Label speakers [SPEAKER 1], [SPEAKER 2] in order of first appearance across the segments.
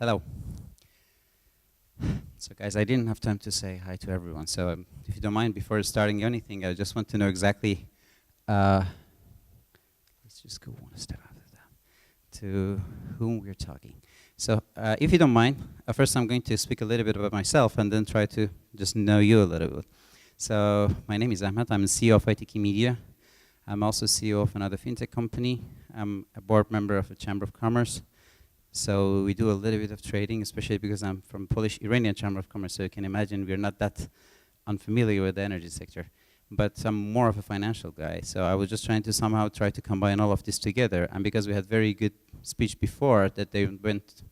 [SPEAKER 1] Hello. So guys, I didn't have time to say hi to everyone. So if you don't mind, before starting anything, I just want to know exactly, let's just go one step after that, to whom we're talking. So if you don't mind, first I'm going to speak a little bit about myself and then try to just know you a little bit. So my name is Ahmad. I'm the CEO of ITK Media. I'm also CEO of another fintech company. I'm a board member of a Chamber of Commerce. So we do a little bit of trading, especially because I'm from Polish-Iranian Chamber of Commerce, so you can imagine we're not that unfamiliar with the energy sector. But I'm more of a financial guy, so I was just trying to somehow try to combine all of this together. And because we had very good speech before, that they went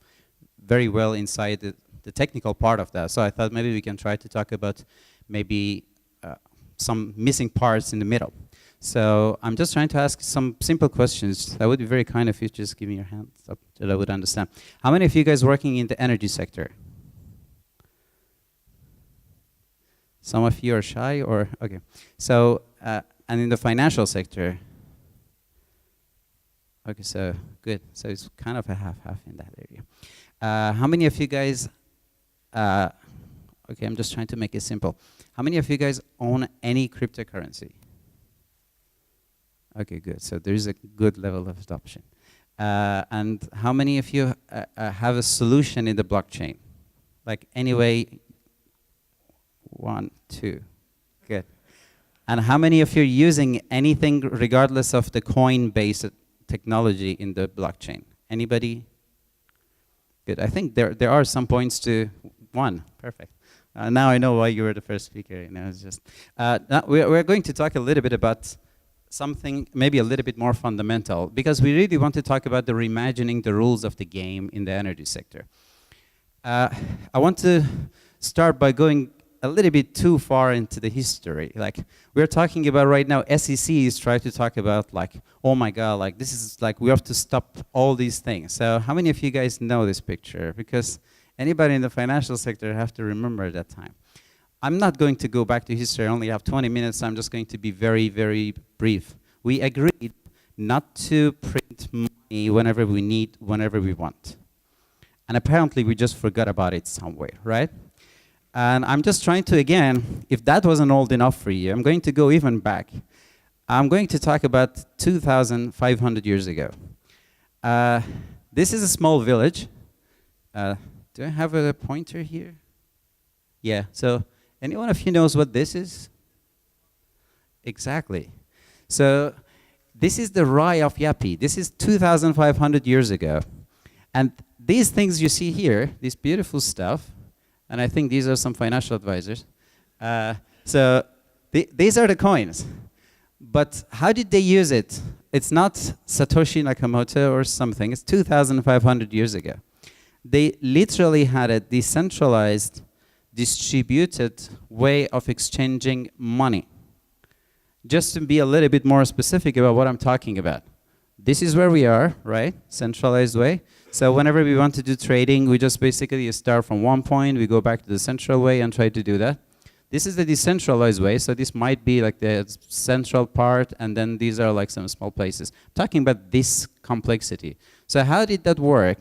[SPEAKER 1] very well inside the technical part of that. So I thought maybe we can try to talk about maybe some missing parts in the middle. So I'm just trying to ask some simple questions. That would be very kind if you just give me your hands up so that I would understand. How many of you guys working in the energy sector? Some of you are shy or, okay. So, and in the financial sector? Okay, so good. So it's kind of a half-half in that area. How many of you guys, okay, I'm just trying to make it simple. How many of you guys own any cryptocurrency? Okay, good. So there is a good level of adoption. And how many of you have a solution in the blockchain? Like anyway, 1, 2, good. And how many of you are using anything regardless of the coin-based technology in the blockchain? Anybody? Good. I think there are some points to 1. Perfect. Now I know why you were the first speaker. You know, it's just we're going to talk a little bit about something maybe a little bit more fundamental, because we really want to talk about the reimagining the rules of the game in the energy sector. I want to start by going a little bit too far into the history. Like we're talking about right now, SEC is trying to talk about like, oh my God, like this is like we have to stop all these things. So how many of you guys know this picture? Because anybody in the financial sector have to remember that time. I'm not going to go back to history. I only have 20 minutes. I'm just going to be very, very brief. We agreed not to print money whenever we need, whenever we want. And apparently, we just forgot about it somewhere, right? And I'm just trying to, again, if that wasn't old enough for you, I'm going to go even back. I'm going to talk about 2,500 years ago. This is a small village. Do I have a pointer here? Yeah, so anyone of you knows what this is? Exactly. So this is the Rye of Yapi. This is 2,500 years ago. And these things you see here, this beautiful stuff, and I think these are some financial advisors. So these are the coins. But how did they use it? It's not Satoshi Nakamoto or something. It's 2,500 years ago. They literally had a decentralized, distributed way of exchanging money. Just to be a little bit more specific about what I'm talking about. This is where we are, right? Centralized way. So whenever we want to do trading, we just basically start from one point, we go back to the central way and try to do that. This is the decentralized way, so this might be like the central part, and then these are like some small places. I'm talking about this complexity. So how did that work?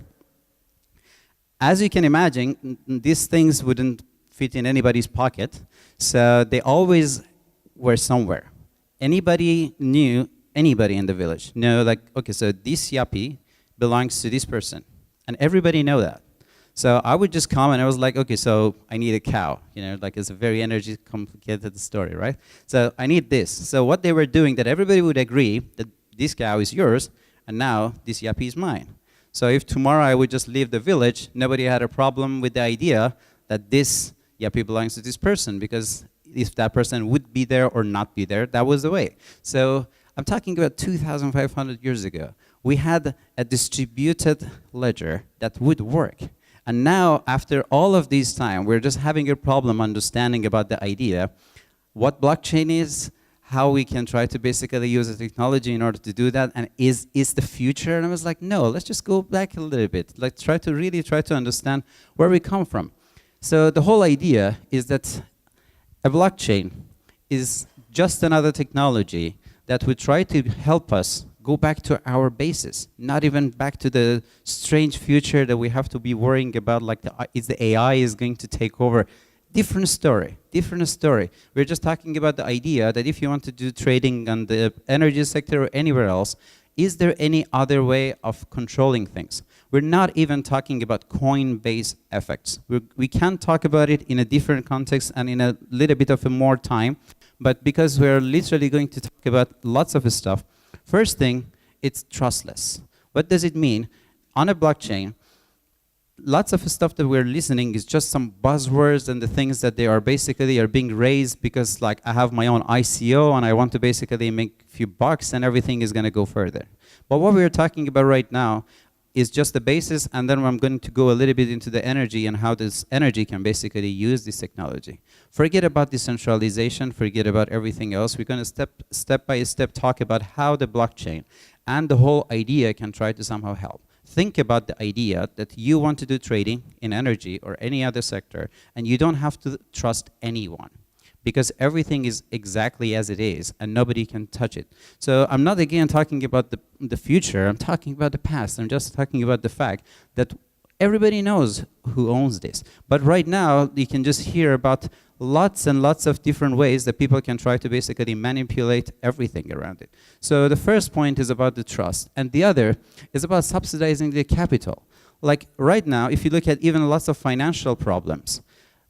[SPEAKER 1] As you can imagine, these things wouldn't fit in anybody's pocket, so they always were somewhere. Anybody knew anybody in the village. Know like, okay, so this yapi belongs to this person, and everybody know that. So I would just come and I was like, okay, so I need a cow. You know, like it's a very energy complicated story, right? So I need this. So what they were doing, that everybody would agree that this cow is yours, and now this yapi is mine. So if tomorrow I would just leave the village, nobody had a problem with the idea that this yapi belongs to this person, because if that person would be there or not be there, that was the way. So I'm talking about 2,500 years ago. We had a distributed ledger that would work. And now, after all of this time, we're just having a problem understanding about the idea, what blockchain is, how we can try to basically use the technology in order to do that, and is the future? And I was like, no, let's just go back a little bit. Like really try to understand where we come from. So the whole idea is that a blockchain is just another technology that would try to help us go back to our basis, not even back to the strange future that we have to be worrying about, like is the AI is going to take over. Different story, different story. We're just talking about the idea that if you want to do trading on the energy sector or anywhere else, is there any other way of controlling things? We're not even talking about coin-based effects. We can talk about it in a different context and in a little bit of a more time, but because we're literally going to talk about lots of stuff, first thing, it's trustless. What does it mean? On a blockchain, lots of stuff that we're listening is just some buzzwords and the things that they are basically are being raised because like I have my own ICO and I want to basically make a few bucks and everything is going to go further. But what we're talking about right now is just the basis, and then I'm going to go a little bit into the energy and how this energy can basically use this technology. Forget about decentralization, forget about everything else. We're going to step by step talk about how the blockchain and the whole idea can try to somehow help. Think about the idea that you want to do trading in energy or any other sector, and you don't have to trust anyone, because everything is exactly as it is, and nobody can touch it. So I'm not again talking about the future, I'm talking about the past. I'm just talking about the fact that everybody knows who owns this. But right now, you can just hear about lots and lots of different ways that people can try to basically manipulate everything around it. So the first point is about the trust, and the other is about subsidizing the capital. Like right now, if you look at even lots of financial problems,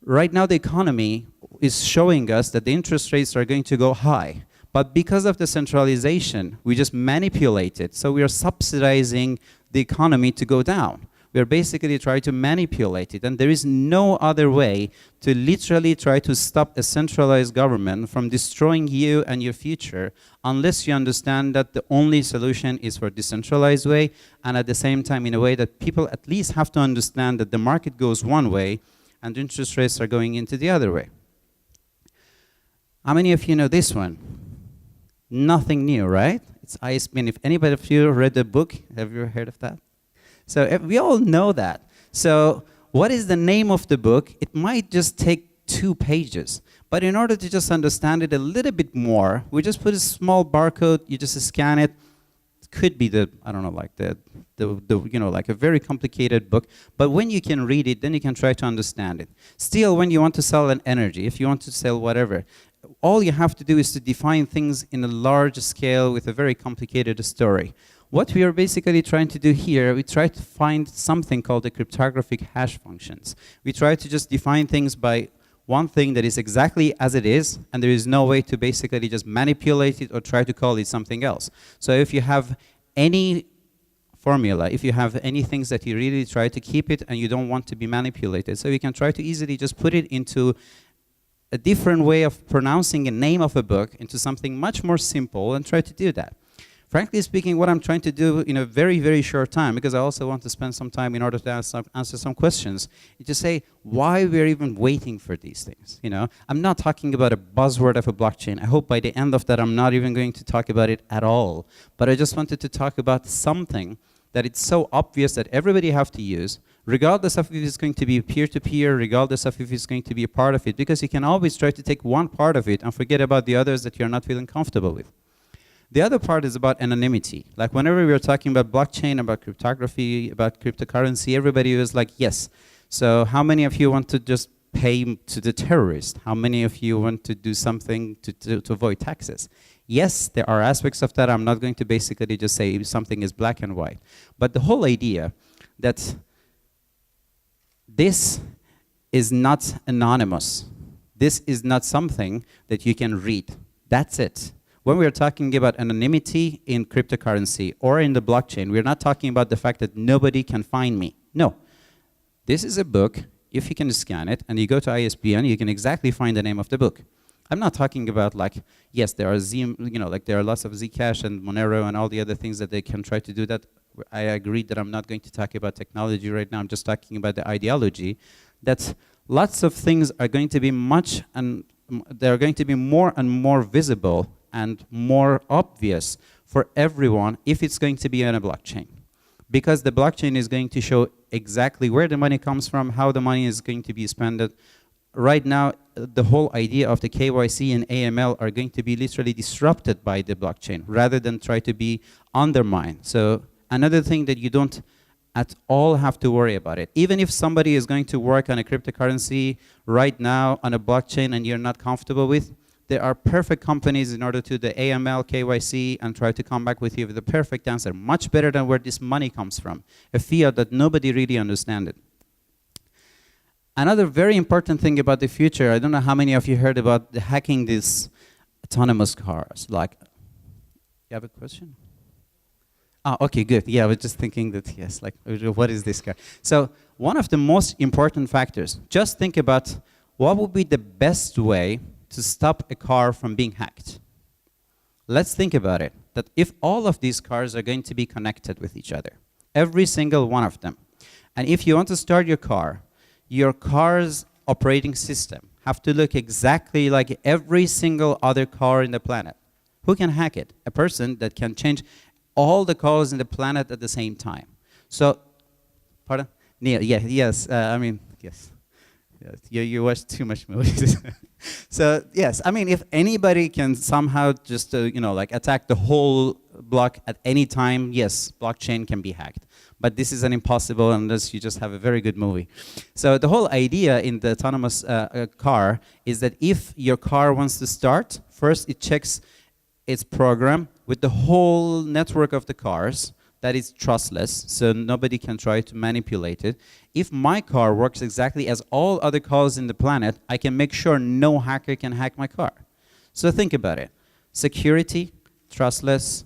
[SPEAKER 1] right now the economy is showing us that the interest rates are going to go high. But because of the centralization, we just manipulate it. So we are subsidizing the economy to go down. We are basically trying to manipulate it. And there is no other way to literally try to stop a centralized government from destroying you and your future unless you understand that the only solution is for decentralized way, and at the same time in a way that people at least have to understand that the market goes one way and interest rates are going into the other way. How many of you know this one? Nothing new, right? It's ISBN. If anybody of you read the book, have you heard of that? So we all know that. So what is the name of the book? It might just take 2 pages. But in order to just understand it a little bit more, we just put a small barcode, you just scan it. It could be the, I don't know, like you know, like a very complicated book. But when you can read it, then you can try to understand it. Still, when you want to sell an energy, if you want to sell whatever, all you have to do is to define things in a large scale with a very complicated story. What we are basically trying to do here, we try to find something called the cryptographic hash functions. We try to just define things by one thing that is exactly as it is, and there is no way to basically just manipulate it or try to call it something else. So if you have any formula, if you have any things that you really try to keep it and you don't want to be manipulated, so you can try to easily just put it into a different way of pronouncing a name of a book into something much more simple and try to do that. Frankly speaking, what I'm trying to do in a very, very short time, because I also want to spend some time in order to answer some questions, is to say why we're even waiting for these things. You know, I'm not talking about a buzzword of a blockchain. I hope by the end of that I'm not even going to talk about it at all. But I just wanted to talk about something that it's so obvious that everybody have to use, regardless of if it's going to be peer-to-peer, regardless of if it's going to be a part of it, because you can always try to take one part of it and forget about the others that you're not feeling comfortable with. The other part is about anonymity. Like whenever we were talking about blockchain, about cryptography, about cryptocurrency, everybody was like, yes. So how many of you want to just pay to the terrorist? How many of you want to do something to avoid taxes? Yes, there are aspects of that. I'm not going to basically just say something is black and white. But the whole idea that this is not anonymous. This is not something that you can read. That's it. When we're talking about anonymity in cryptocurrency or in the blockchain, we're not talking about the fact that nobody can find me. No. This is a book. If you can scan it and you go to ISBN, you can exactly find the name of the book. I'm not talking about like, yes, there are there are lots of Zcash and Monero and all the other things that they can try to do that. I agree that I'm not going to talk about technology right now. I'm just talking about the ideology that lots of things are going to be they're going to be more and more visible and more obvious for everyone if it's going to be on a blockchain. Because the blockchain is going to show exactly where the money comes from, how the money is going to be spent, right now, the whole idea of the KYC and AML are going to be literally disrupted by the blockchain rather than try to be undermined. So another thing that you don't at all have to worry about it. Even if somebody is going to work on a cryptocurrency right now on a blockchain and you're not comfortable with, there are perfect companies in order to do the AML, KYC, and try to come back with you with the perfect answer, much better than where this money comes from, a fiat that nobody really understands it. Another very important thing about the future, I don't know how many of you heard about the hacking these autonomous cars. Like, you have a question? Oh, okay, good. Yeah, I was just thinking that, yes, like, what is this car? So one of the most important factors, just think about what would be the best way to stop a car from being hacked. Let's think about it, that if all of these cars are going to be connected with each other, every single one of them, and if you want to start your car's operating system have to look exactly like every single other car in the planet. Who can hack it? A person that can change all the cars in the planet at the same time. So, pardon? Neil, yeah, yes, I mean, yes. Yes, you watch too much movies. So, yes, I mean, if anybody can somehow just, like attack the whole block at any time, yes, blockchain can be hacked. But this is an impossible unless you just have a very good movie. So the whole idea in the autonomous car is that if your car wants to start, first it checks its program with the whole network of the cars. That is trustless, so nobody can try to manipulate it. If my car works exactly as all other cars in the planet, I can make sure no hacker can hack my car. So think about it. Security, trustless,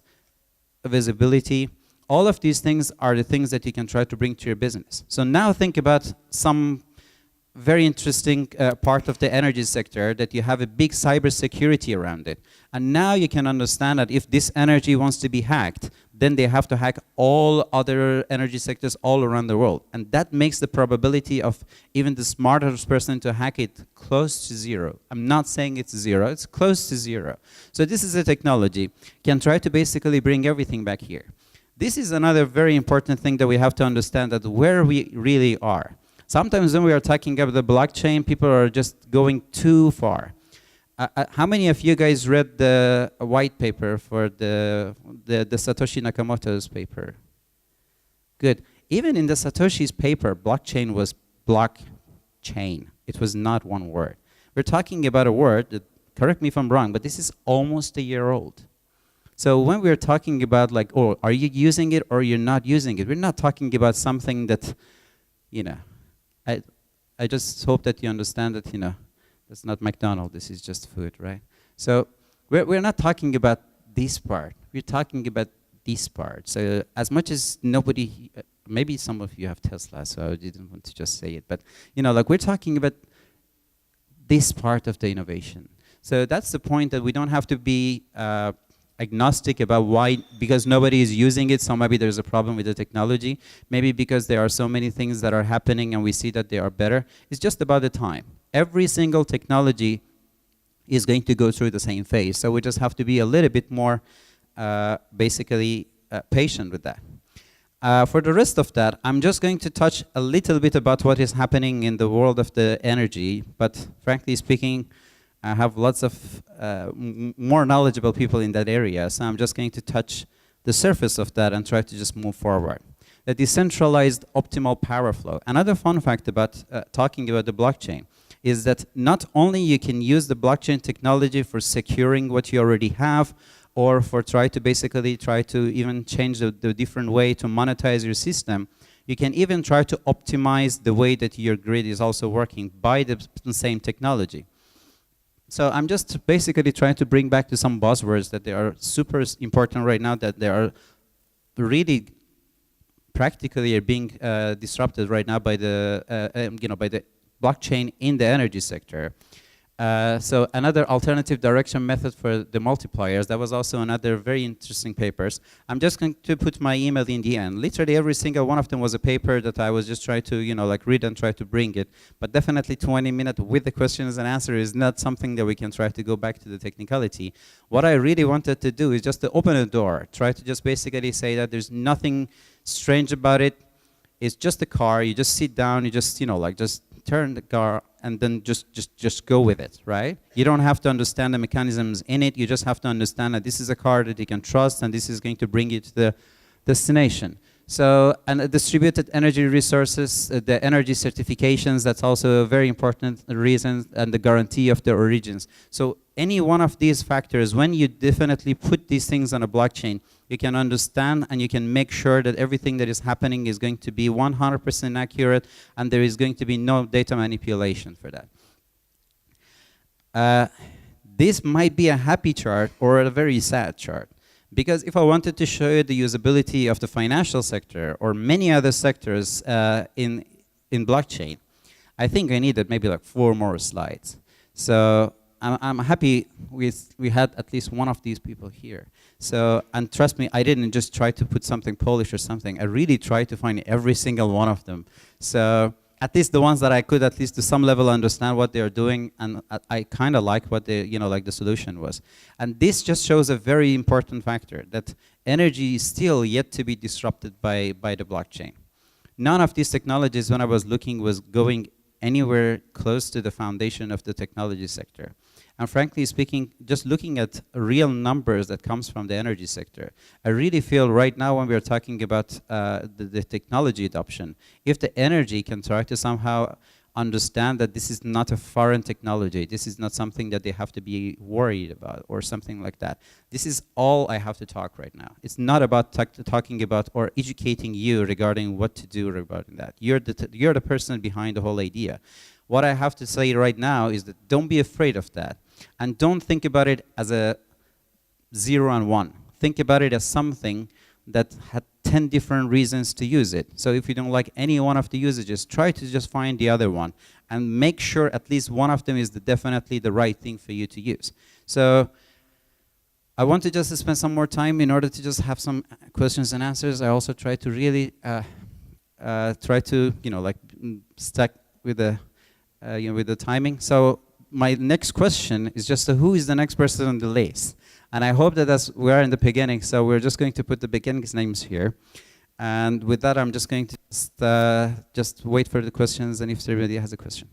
[SPEAKER 1] visibility, all of these things are the things that you can try to bring to your business. So now think about some very interesting part of the energy sector that you have a big cybersecurity around it. And now you can understand that if this energy wants to be hacked, then they have to hack all other energy sectors all around the world. And that makes the probability of even the smartest person to hack it close to zero. I'm not saying it's zero, it's close to zero. So this is a technology, can try to basically bring everything back here. This is another very important thing that we have to understand, that where we really are. Sometimes when we are talking about the blockchain, people are just going too far. How many of you guys read the white paper for the Satoshi Nakamoto's paper? Good. Even in the Satoshi's paper, blockchain was blockchain. It was not one word. We're talking about a word that, correct me if I'm wrong, but this is almost a year old. So when we're talking about like, oh, are you using it or you're not using it? We're not talking about something that, I just hope that you understand that, that's not McDonald's, this is just food, right? So we're not talking about this part, we're talking about this part. So as much as nobody, maybe some of you have Tesla, so I didn't want to just say it, but like we're talking about this part of the innovation. So that's the point, that we don't have to be agnostic about why, because nobody is using it, so maybe there's a problem with the technology. Maybe because there are so many things that are happening and we see that they are better. It's just about the time. Every single technology is going to go through the same phase, so we just have to be a little bit more basically patient with that. For the rest of that, I'm just going to touch a little bit about what is happening in the world of the energy, but frankly speaking, I have lots of more knowledgeable people in that area, so I'm just going to touch the surface of that and try to just move forward. The decentralized optimal power flow. Another fun fact about talking about the blockchain is that not only you can use the blockchain technology for securing what you already have, or for try to even change the different way to monetize your system, you can even try to optimize the way that your grid is also working by the same technology. So I'm just basically trying to bring back to some buzzwords that they are super important right now, that they are really practically are being disrupted right now by the by the blockchain in the energy sector. So another alternative direction method for the multipliers, that was also another very interesting papers. I'm just going to put my email in the end. Literally every single one of them was a paper that I was just trying to, like read and try to bring it. But definitely 20 minutes with the questions and answers is not something that we can try to go back to the technicality. What I really wanted to do is just to open a door, try to just basically say that there's nothing strange about it. It's just a car, you just sit down, you just, just turn the car and then just go with it, right? You don't have to understand the mechanisms in it. You just have to understand that this is a car that you can trust, and this is going to bring you to the destination. So, and distributed energy resources, the energy certifications, that's also a very important reason, and the guarantee of the origins. So any one of these factors, when you definitely put these things on a blockchain, you can understand and you can make sure that everything that is happening is going to be 100% accurate, and there is going to be no data manipulation for that. This might be a happy chart or a very sad chart. Because if I wanted to show you the usability of the financial sector or many other sectors in blockchain, I think I needed maybe like 4 more slides. So I'm happy we had at least one of these people here. So, and trust me, I didn't just try to put something Polish or something. I really tried to find every single one of them. So at least the ones that I could at least to some level understand what they're doing, and I kind of like what the, like the solution was. And this just shows a very important factor, that energy is still yet to be disrupted by the blockchain. None of these technologies, when I was looking, was going anywhere close to the foundation of the technology sector. And frankly speaking, just looking at real numbers that comes from the energy sector, I really feel right now when we're talking about the technology adoption, if the energy can try to somehow understand that this is not a foreign technology, this is not something that they have to be worried about or something like that. This is all I have to talk right now. It's not about talking about or educating you regarding what to do regarding that. You're the person behind the whole idea. What I have to say right now is that don't be afraid of that. And don't think about it as a 0 and 1. Think about it as something that had 10 different reasons to use it. So if you don't like any one of the usages, try to just find the other one and make sure at least one of them is definitely the right thing for you to use. So I want to just spend some more time in order to just have some questions and answers. I also try to really stack with the with the timing. So my next question is just who is the next person on the list? And I hope that we are in the beginning, so we're just going to put the beginnings names here. And with that, I'm just going to just wait for the questions, and if everybody has a question.